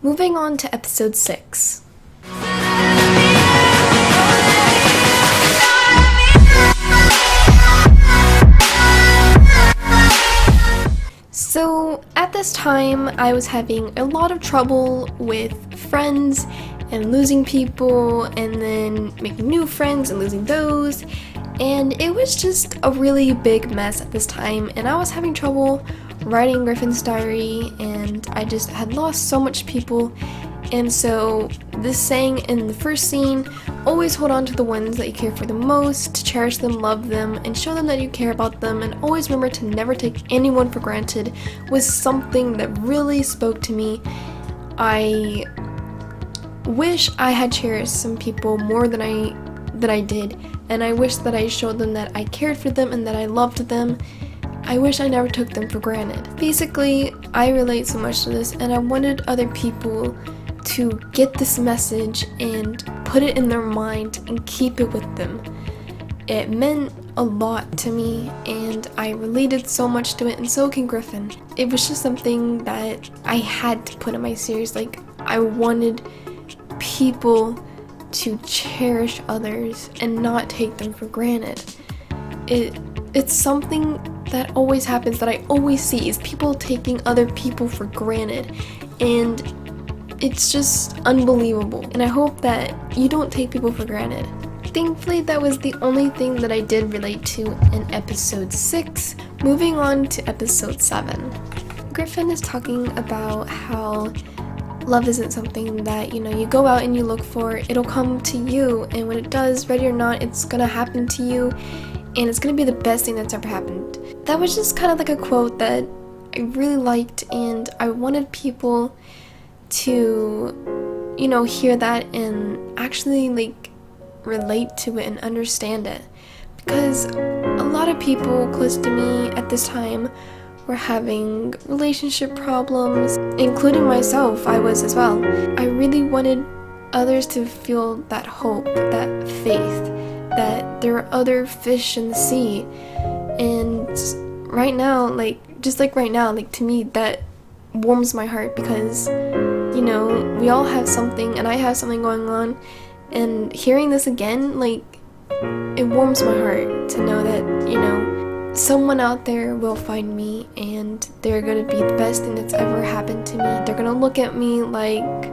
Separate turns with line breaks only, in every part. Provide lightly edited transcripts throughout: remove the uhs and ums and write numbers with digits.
Moving on to episode 6. So at this time, I was having a lot of trouble with friends and losing people, and then making new friends and losing those, and it was just a really big mess at this time, and I was having trouble writing Griffin's diary, and I just had lost so much people. And so this saying in the first scene, always hold on to the ones that you care for the most, cherish them, love them, and show them that you care about them, and always remember to never take anyone for granted, was something that really spoke to me. I wish I had cherished some people more than I did, and I wish that I showed them that I cared for them and that I loved them. I wish I never took them for granted. Basically, I relate so much to this, and I wanted other people to get this message and put it in their mind and keep it with them. It meant a lot to me, and I related so much to it, and so can Griffin. It was just something that I had to put in my series. Like, I wanted people to cherish others and not take them for granted. It's something that always happens, that I always see, is people taking other people for granted, and it's just unbelievable, and I hope that you don't take people for granted. Thankfully, that was the only thing that I did relate to in episode 6. Moving on to episode 7. Griffin is talking about how love isn't something that, you go out and you look for. It'll come to you, and when it does, ready or not, it's gonna happen to you, and it's gonna be the best thing that's ever happened. That was just kind of like a quote that I really liked, and I wanted people to, hear that and actually, relate to it and understand it. Because a lot of people close to me at this time were having relationship problems, including myself. I was as well. I really wanted others to feel that hope, that faith, that there are other fish in the sea. And right now, to me, that warms my heart, because we all have something, and I have something going on, and hearing this again, it warms my heart to know that, someone out there will find me, and they're gonna be the best thing that's ever happened to me. They're gonna look at me like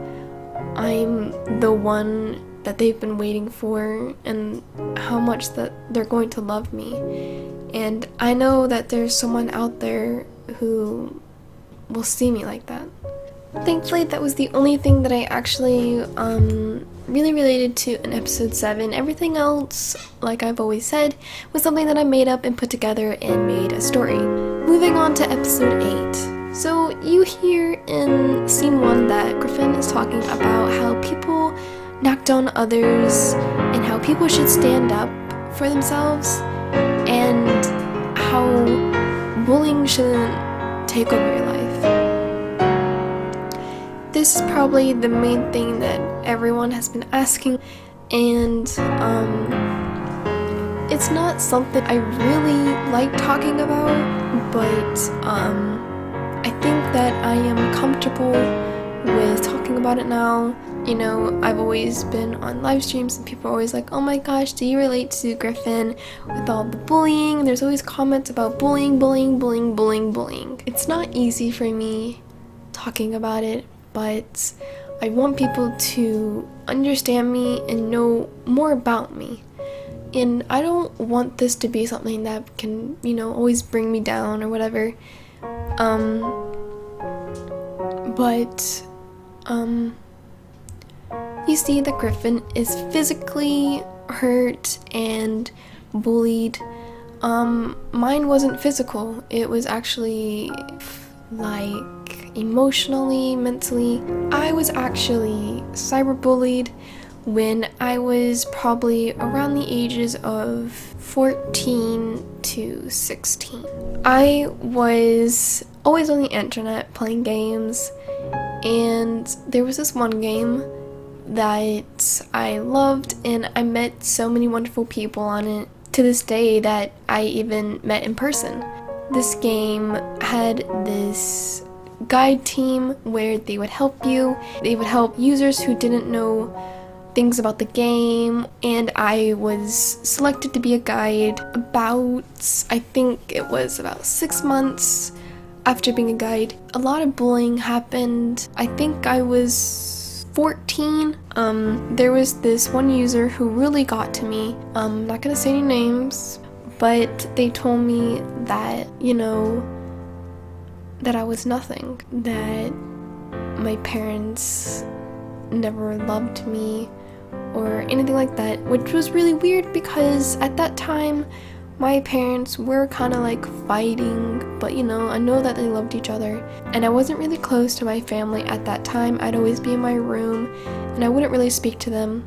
I'm the one that they've been waiting for, and how much that they're going to love me. And I know that there's someone out there who will see me like that. Thankfully, that was the only thing that I actually really related to in episode 7. Everything else, like I've always said, was something that I made up and put together and made a story. Moving on to episode 8. So you hear in scene 1 that Griffin is talking about how people knock down others, and how people should stand up for themselves, and how bullying shouldn't take over your life. This is probably the main thing that everyone has been asking, and it's not something I really like talking about, but I think that I am comfortable with talking about it now. I've always been on live streams, and people are always like, oh my gosh, do you relate to Griffin with all the bullying? There's always comments about bullying. It's not easy for me talking about it, but I want people to understand me and know more about me. And I don't want this to be something that can, always bring me down or whatever. You see that Griffin is physically hurt and bullied. Mine wasn't physical. It was actually emotionally, mentally. I was actually cyberbullied when I was probably around the ages of 14 to 16. I was always on the internet playing games, and there was this one game that I loved, and I met so many wonderful people on it to this day that I even met in person. This game had this guide team where they would help you. They would help users who didn't know things about the game, and I was selected to be a guide I think it was about 6 months after being a guide. A lot of bullying happened. I think I was 14. There was this one user who really got to me. I'm not gonna say any names, but they told me that, that I was nothing, that my parents never loved me or anything like that, which was really weird because at that time my parents were kind of like fighting, but I know that they loved each other, and I wasn't really close to my family at that time. I'd always be in my room and I wouldn't really speak to them,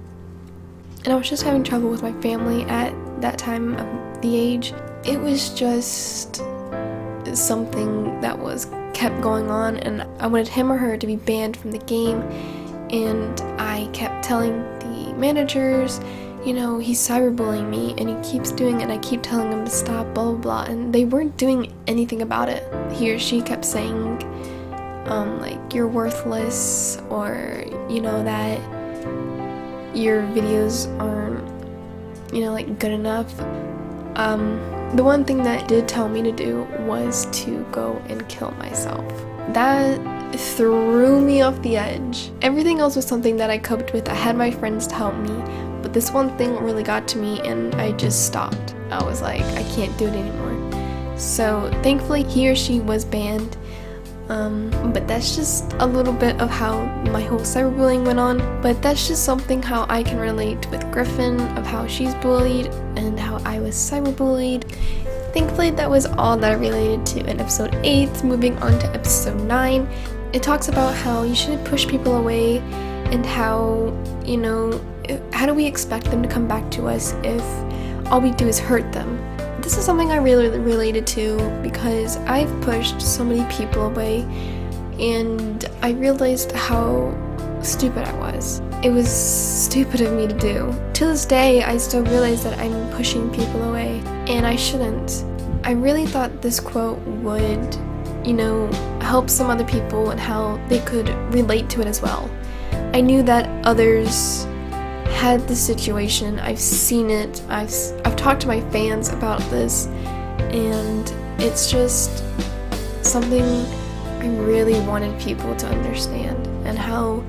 and I was just having trouble with my family at that time of the age. It was just something that kept going on, and I wanted him or her to be banned from the game, and I kept telling the managers, he's cyberbullying me and he keeps doing it, and I keep telling him to stop, blah blah blah, and they weren't doing anything about it. He or she kept saying like, you're worthless, or that your videos aren't like good enough. The one thing that did tell me to do was to go and kill myself. That threw me off the edge. Everything else was something that I coped with. I had my friends to help me, but this one thing really got to me and I just stopped. I was like, I can't do it anymore. So thankfully he or she was banned. But that's just a little bit of how my whole cyberbullying went on. But that's just something how I can relate with Griffin, of how she's bullied and how I was cyberbullied. Thankfully that was all that I related to in episode 8. Moving on to episode 9. It talks about how you shouldn't push people away, and how, how do we expect them to come back to us if all we do is hurt them? This is something I really related to because I've pushed so many people away, and I realized how stupid I was. It was stupid of me to do. To this day, I still realize that I'm pushing people away, and I shouldn't. I really thought this quote would, help some other people and how they could relate to it as well. I knew that others had this situation. I've seen it. I've talked to my fans about this, and it's just something I really wanted people to understand, and how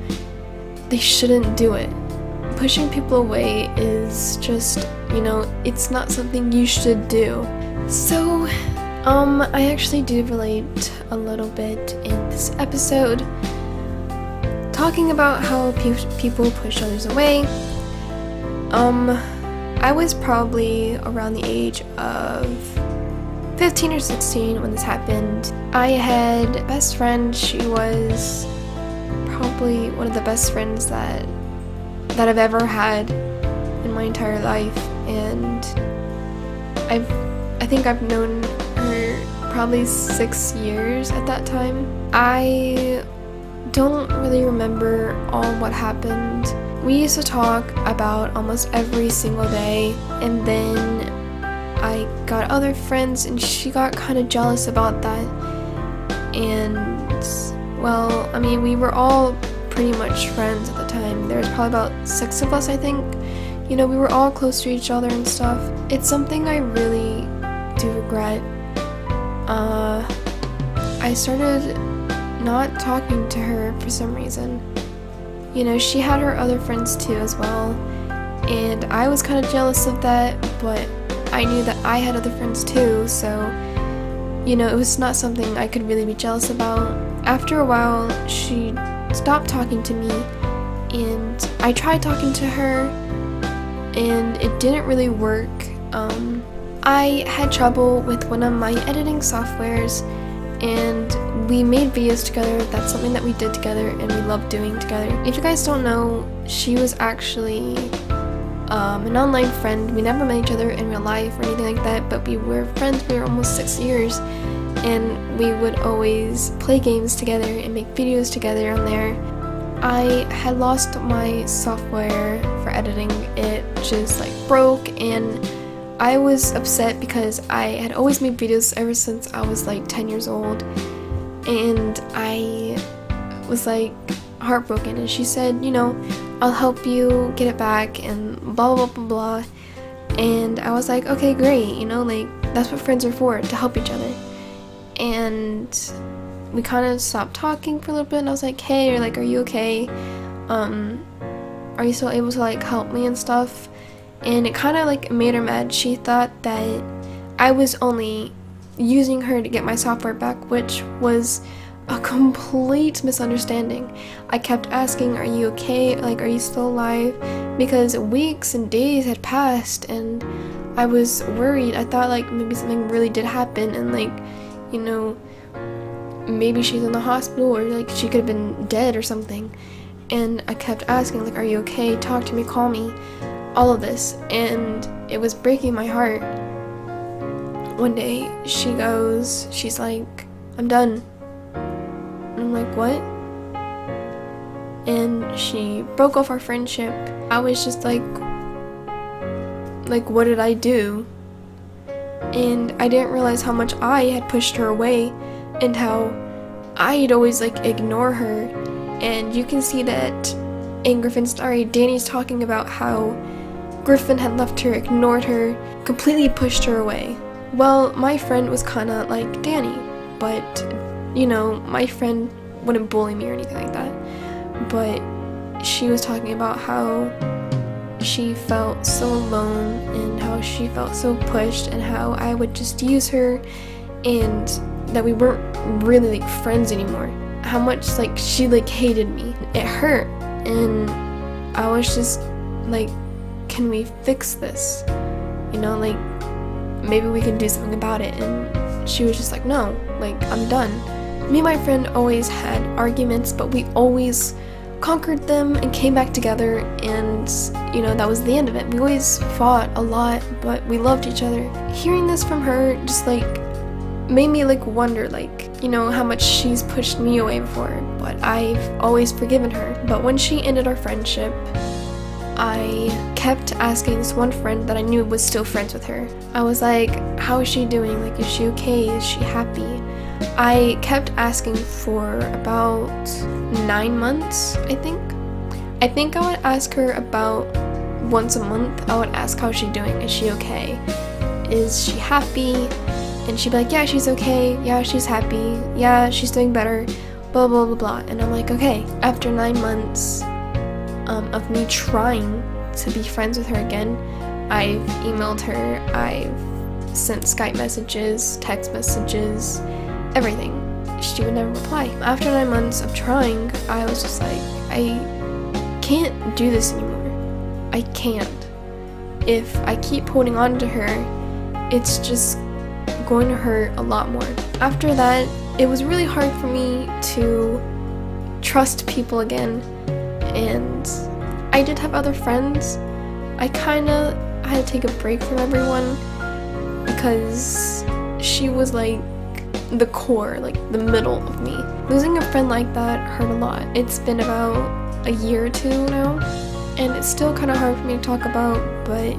they shouldn't do it. Pushing people away is just, it's not something you should do. So, I actually do relate a little bit in this episode, talking about how people push others away. I was probably around the age of 15 or 16 when this happened. I had a best friend. She was probably one of the best friends that I've ever had in my entire life, and I think I've known her probably 6 years at that time. I don't really remember all what happened. We used to talk about almost every single day, and then I got other friends and she got kind of jealous about that. And well, we were all pretty much friends at the time. There was probably about 6 of us, I think. We were all close to each other and stuff. It's something I really do regret. I started not talking to her for some reason. She had her other friends too as well, and I was kind of jealous of that, but I knew that I had other friends too, so it was not something I could really be jealous about. After a while, she stopped talking to me, and I tried talking to her, and it didn't really work. I had trouble with one of my editing softwares, and we made videos together. That's something that we did together and we loved doing together. If you guys don't know, she was actually an online friend. We never met each other in real life or anything like that, but we were friends for almost 6 years, and we would always play games together and make videos together on there. I had lost my software for editing. It just broke, and I was upset because I had always made videos ever since I was 10 years old, and I was like heartbroken, and she said, I'll help you get it back and blah blah blah blah. And I was like, okay, great, like that's what friends are for, to help each other. And we kind of stopped talking for a little bit, and I was like, hey, like, are you okay? Are you still able to like help me and stuff? And it kind of like made her mad. She thought that I was only using her to get my software back, which was a complete misunderstanding. I kept asking, are you okay? Like, are you still alive? Because weeks and days had passed, and I was worried. I thought like maybe something really did happen, and like, maybe she's in the hospital, or like she could have been dead or something. And I kept asking, like, are you okay? Talk to me, call me, all of this. And it was breaking my heart. One day she's like, I'm done. And I'm like, what? And she broke off our friendship. I was just like, what did I do? And I didn't realize how much I had pushed her away, and how I'd always like ignore her. And you can see that in Griffin's story, Danny's talking about how Griffin had left her, ignored her, completely pushed her away. Well, my friend was kind of like Danny, but my friend wouldn't bully me or anything like that. But she was talking about how she felt so alone, and how she felt so pushed, and how I would just use her, and that we weren't really like friends anymore. How much like she like hated me. It hurt, and I was just like, can we fix this? Like maybe we can do something about it. And she was just like, no, like I'm done. Me and my friend always had arguments, but we always conquered them and came back together, and that was the end of it. We always fought a lot, but we loved each other. Hearing this from her just like made me like wonder, like, how much she's pushed me away before, but I've always forgiven her. But when she ended our friendship, I kept asking this one friend that I knew was still friends with her. I was like, how is she doing? Like, is she okay? Is she happy? I kept asking for about 9 months, I think. I would ask her about once a month. I would ask, how's she doing? Is she okay? Is she happy? And she'd be like, yeah, she's okay. Yeah, she's happy. Yeah, she's doing better. Blah, blah, blah, blah. And I'm like, okay. After 9 months of me trying to be friends with her again, I've emailed her, I've sent Skype messages, text messages, everything. She would never reply. After 9 months of trying, I was just like, I can't do this anymore. I can't. If I keep holding on to her, it's just going to hurt a lot more. After that, it was really hard for me to trust people again, and I did have other friends. I had to take a break from everyone, because she was like the core, like the middle of me. Losing a friend like that hurt a lot. It's been about a year or two now, and it's still kind of hard for me to talk about, but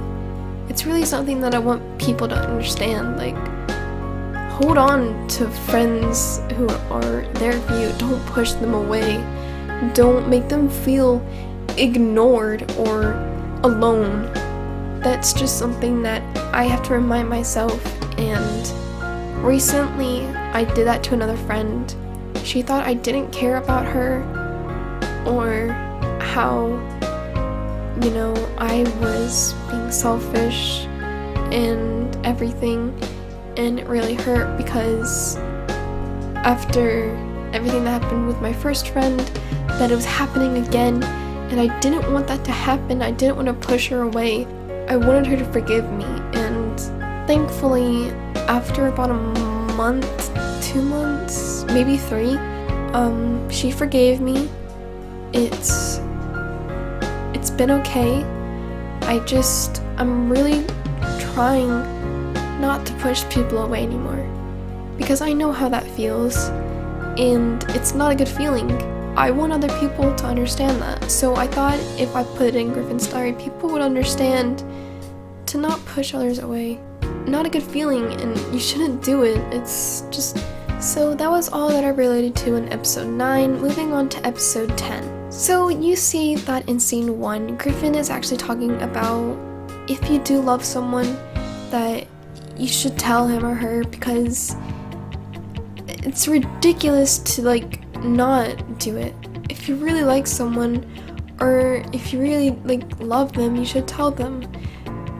it's really something that I want people to understand. Like, hold on to friends who are there for you. Don't push them away. Don't make them feel ignored or alone. That's just something that I have to remind myself. And recently I did that to another friend. She thought I didn't care about her, or how, I was being selfish and everything. And it really hurt, because after everything that happened with my first friend, that it was happening again, and I didn't want that to happen. I didn't want to push her away. I wanted her to forgive me, and thankfully, after about a month, 2 months, maybe 3, she forgave me. It's been okay. I'm really trying not to push people away anymore, because I know how that feels, and it's not a good feeling. I want other people to understand that. So I thought if I put it in Griffin's story, people would understand to not push others away. Not a good feeling, and you shouldn't do it. It's just So that was all that I related to in episode 9, moving on to episode 10. So you see that in scene 1, Griffin is actually talking about if you do love someone, that you should tell him or her, because it's ridiculous to like not do it. If you really like someone, or if you really like love them, you should tell them,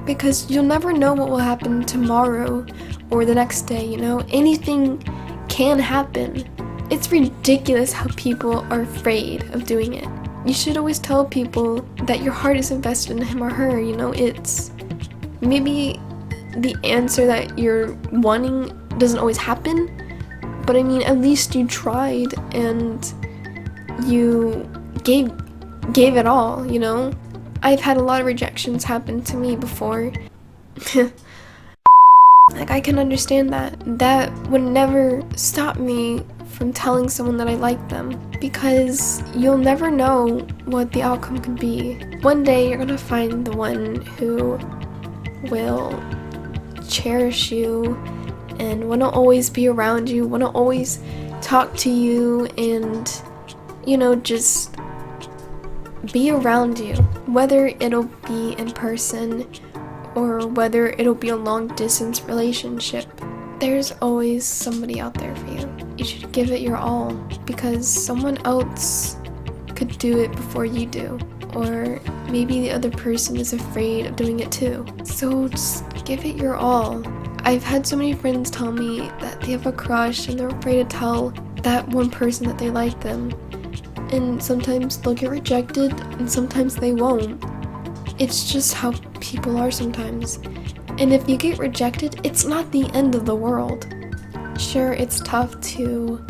because you'll never know what will happen tomorrow or the next day, you know? Anything can happen. It's ridiculous how people are afraid of doing it. You should always tell people that your heart is invested in him or her, you know? It's maybe the answer that you're wanting doesn't always happen, but I mean, at least you tried and you gave it all, you know? I've had a lot of rejections happen to me before. Like, I can understand that. That would never stop me from telling someone that I like them, because you'll never know what the outcome could be. One day you're gonna find the one who will cherish you and want to always be around you, want to always talk to you, and, you know, just be around you. Whether it'll be in person or whether it'll be a long distance relationship, there's always somebody out there for you. You should give it your all, because someone else could do it before you do, or maybe the other person is afraid of doing it too. So just give it your all. I've had so many friends tell me that they have a crush and they're afraid to tell that one person that they like them. And sometimes they'll get rejected and sometimes they won't. It's just how people are sometimes. And if you get rejected, it's not the end of the world. Sure, it's tough to,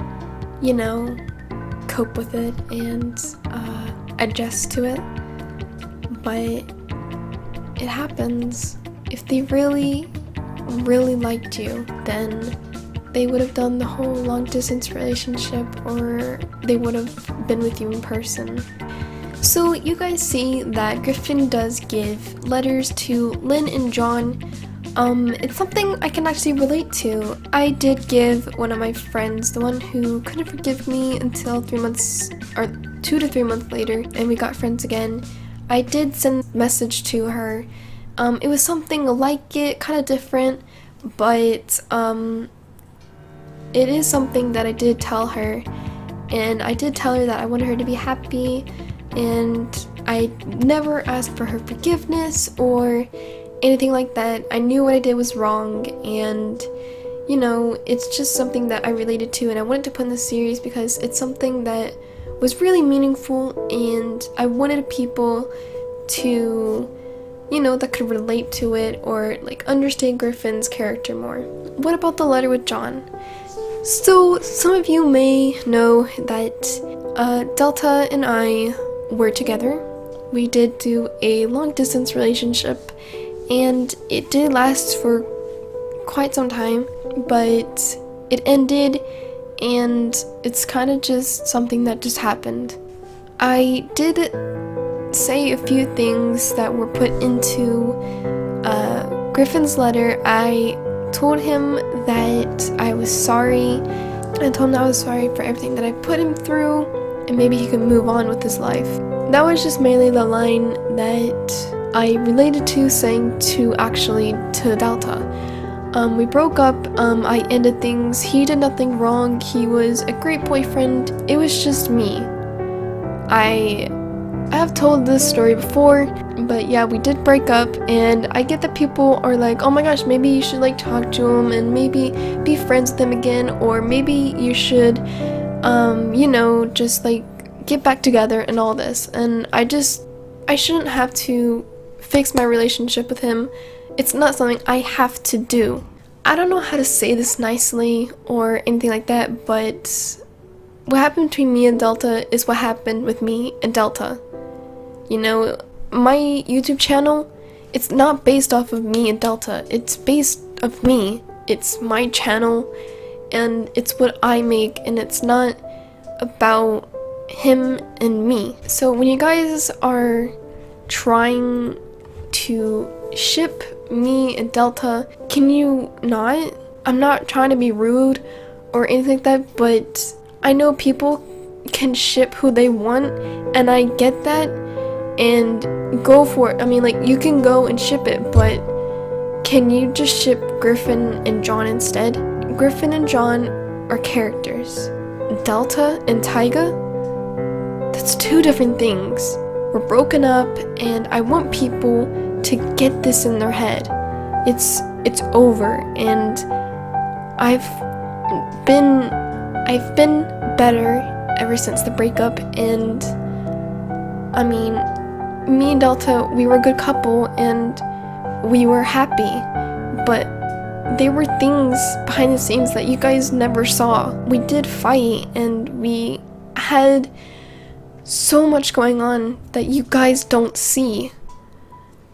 you know, cope with it and adjust to it, but it happens. If they really liked you, then they would have done the whole long distance relationship, or they would have been with you in person. So you guys see that Griffin does give letters to Lynn and John. It's something I can actually relate to. I did give one of my friends, the one who couldn't forgive me until 3 months, or 2 to 3 months later, and we got friends again. I did send a message to her. It was something like it, kind of different, but it is something that I did tell her, and I did tell her that I wanted her to be happy, and I never asked for her forgiveness or anything like that. I knew what I did was wrong, and, you know, it's just something that I related to, and I wanted to put in the series because it's something that was really meaningful, and I wanted people to, you know, that could relate to it or like understand Griffin's character more. What about the letter with John? So some of you may know that Delta and I were together. We did do a long distance relationship, and it did last for quite some time, but it ended, and it's kind of just something that just happened. I did say a few things that were put into Griffin's letter. I told him that I was sorry. I told him that I was sorry for everything that I put him through, and maybe he could move on with his life. That was just mainly the line that I related to saying to Delta. We broke up, I ended things, he did nothing wrong, he was a great boyfriend, it was just me. I have told this story before, but yeah, we did break up, and I get that people are like, oh my gosh, maybe you should like talk to him and maybe be friends with him again, or maybe you should, you know, just like get back together and all this. And I shouldn't have to fix my relationship with him. It's not something I have to do. I don't know how to say this nicely or anything like that, but what happened between me and Delta is what happened with me and Delta. You know, my YouTube channel, it's not based off of me and Delta. It's based of me. It's my channel, and it's what I make, and it's not about him and me. So when you guys are trying to ship me and Delta, can you not? I'm not trying to be rude or anything like that, but I know people can ship who they want, and I get that, and go for it. I mean, like, you can go and ship it, but can you just ship Griffin and John instead? Griffin and John are characters. Delta and Taiga? That's two different things. We're broken up, and I want people to get this in their head. It's over, and I've been better ever since the breakup, and I mean, me and Delta, we were a good couple, and we were happy, but there were things behind the scenes that you guys never saw. We did fight, and we had so much going on that you guys don't see.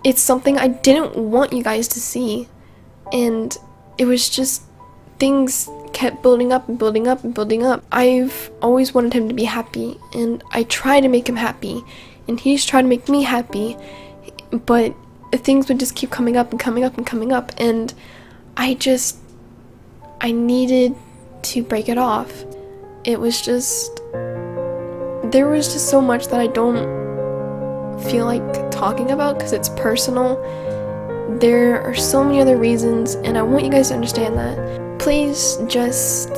It's something I didn't want you guys to see, and it was just things kept building up and building up and building up. I've always wanted him to be happy, and I try to make him happy, and he's trying to make me happy, but things would just keep coming up and coming up and coming up, and I needed to break it off. There was just so much that I don't feel like talking about because it's personal. There are so many other reasons, and I want you guys to understand that. Please just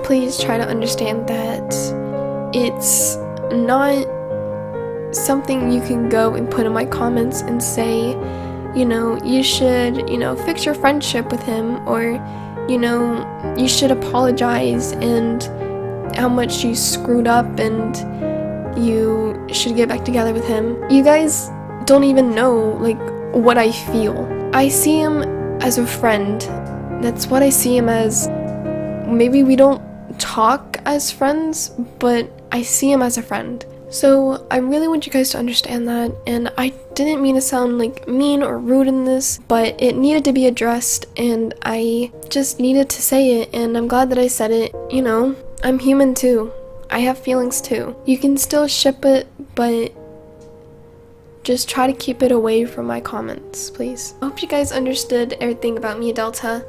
please try to understand that it's not something you can go and put in my comments and say, you should, fix your friendship with him, or, you should apologize and how much you screwed up and you should get back together with him. You guys don't even know, what I feel. I see him as a friend. That's what I see him as. Maybe we don't talk as friends, but I see him as a friend. So I really want you guys to understand that, and I didn't mean to sound mean or rude in this, but it needed to be addressed, and I just needed to say it, and I'm glad that I said it. I'm human too. I have feelings too. You can still ship it, but just try to keep it away from my comments, please. I hope you guys understood everything about me and Delta.